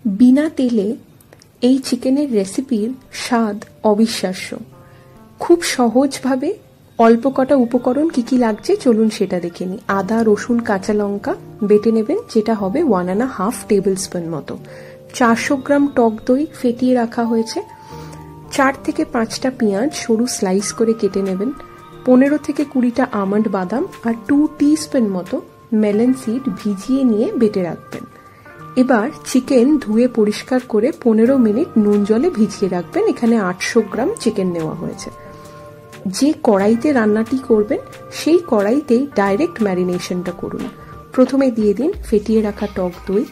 বিনা তেলে এই চিকেনের রেসিপির স্বাদ অবিশ্বাস্য। খুব সহজভাবে অল্প কটা উপকরণ কি কি লাগছে চলুন সেটা দেখে নিই। আদা, রসুন, কাঁচা লঙ্কা বেটে নেবেন, যেটা হবে 1.5 টেবিল স্পুন মতো। 400 গ্রাম টক দই ফেটিয়ে রাখা হয়েছে। 4 থেকে 5টা পেঁয়াজ সরু স্লাইস করে কেটে নেবেন। 15 থেকে 20টা আমন্ড বাদাম আর 2 টিস্পুন মতো মেলন সিড ভিজিয়ে নিয়ে বেটে রাখবেন। এবার চিকেন ধুয়ে পরিষ্কার করে 15 মিনিট নুন জলে ভিজিয়ে রাখবেন। এখানে 800 গ্রাম চিকেন নেওয়া হয়েছে। যে কড়াইতে রান্নাটি করবেন সেই কড়াইতেই ডাইরেক্ট ম্যারিনেশনটা করুন। প্রথমে দিয়ে দিন ফেটিয়ে রাখা টক দই,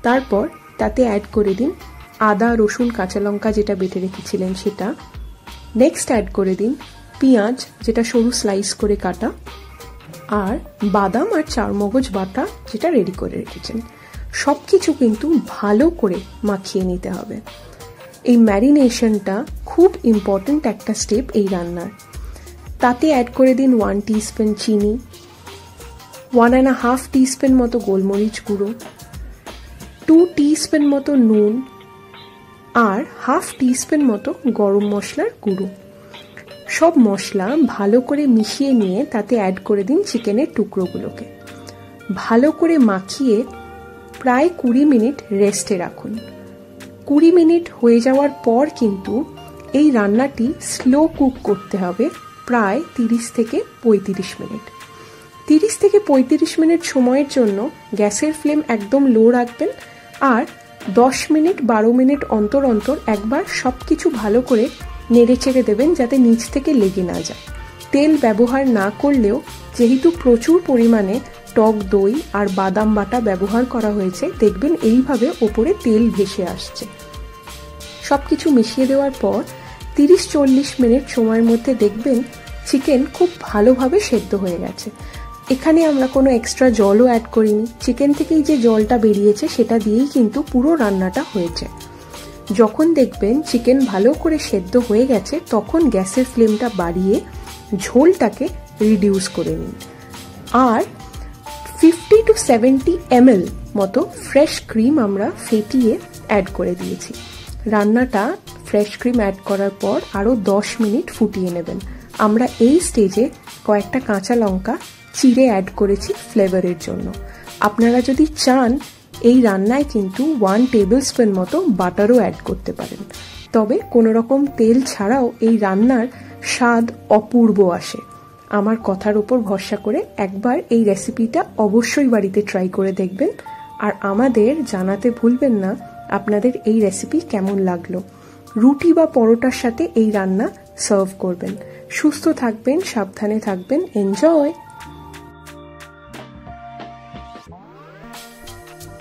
তারপর তাতে অ্যাড করে দিন আদা, রসুন, কাঁচা লঙ্কা যেটা বেটে রেখেছিলেন সেটা। নেক্সট অ্যাড করে দিন পেঁয়াজ যেটা সরু স্লাইস করে কাটা, আর বাদাম আর চারমগজ বাটা যেটা রেডি করে রেখেছেন। সব কিছু কিন্তু ভালো করে মাখিয়ে নিতে হবে। এই ম্যারিনেশনটা খুব ইম্পর্ট্যান্ট একটা স্টেপ এই রান্নার। তাতে অ্যাড করে দিন 1 টিস্পুন চিনি, 1.5 টিস্পুন মতো গোলমরিচ গুঁড়ো, 2 টিস্পুন মতো নুন আর 1/2 টিস্পুন মতো গরম মশলার গুঁড়ো। সব মশলা ভালো করে মিশিয়ে নিয়ে তাতে অ্যাড করে দিন চিকেনের টুকরোগুলোকে। ভালো করে মাখিয়ে প্রায় 20 মিনিট রেস্টে রাখুন। 20 মিনিট হয়ে যাওয়ার পর কিন্তু এই রান্নাটি স্লো কুক করতে হবে প্রায় 30 থেকে 35 মিনিট। 30 থেকে 35 মিনিট সময়ের জন্য গ্যাসের ফ্লেম একদম লো রাখবেন, আর 10 মিনিট 12 মিনিট অন্তর অন্তর একবার সব কিছু ভালো করে নেড়ে চেড়ে দেবেন যাতে নিচ থেকে লেগে না যায়। তেল ব্যবহার না করলেও যেহেতু প্রচুর পরিমাণে টক দই আর বাদাম বাটা ব্যবহার করা হয়েছে, দেখবেন এইভাবে ওপরে তেল ভেসে আসছে। সব কিছু মিশিয়ে দেওয়ার পর 30-40 মিনিট সময়ের মধ্যে দেখবেন চিকেন খুব ভালোভাবে সেদ্ধ হয়ে গেছে। এখানে আমরা কোনো এক্সট্রা জলও অ্যাড করিনি। চিকেন থেকেই যে জলটা বেরিয়েছে সেটা দিয়েই কিন্তু পুরো রান্নাটা হয়েছে। যখন দেখবেন চিকেন ভালো করে সেদ্ধ হয়ে গেছে তখন গ্যাসের ফ্লেমটা বাড়িয়ে ঝোলটাকে রিডিউস করে নিন। আর 50 to 70 ml মতো ফ্রেশ ক্রিম আমরা ফেটিয়ে অ্যাড করে দিয়েছি। রান্নাটা ফ্রেশ ক্রিম অ্যাড করার পর আরও 10 মিনিট ফুটিয়ে নেবেন। আমরা এই স্টেজে কয়েকটা কাঁচা লঙ্কা চিড়ে অ্যাড করেছি ফ্লেভারের জন্য। আপনারা যদি চান এই রান্নায় কিন্তু 1 টেবিল স্পুন মতো বাটারও অ্যাড করতে পারেন। তবে কোনো রকম তেল ছাড়াও এই রান্নার স্বাদ অপূর্ব আসে। আমার কথার উপর ভরসা করে একবার এই রেসিপিটা অবশ্যই বাড়িতে ট্রাই করে দেখবেন, আর আমাদের জানাতে ভুলবেন না আপনাদের এই রেসিপি কেমন লাগলো। রুটি বা পরোটার সাথে এই রান্না সার্ভ করবেন। সুস্থ থাকবেন, সাবধানে থাকবেন। এনজয়।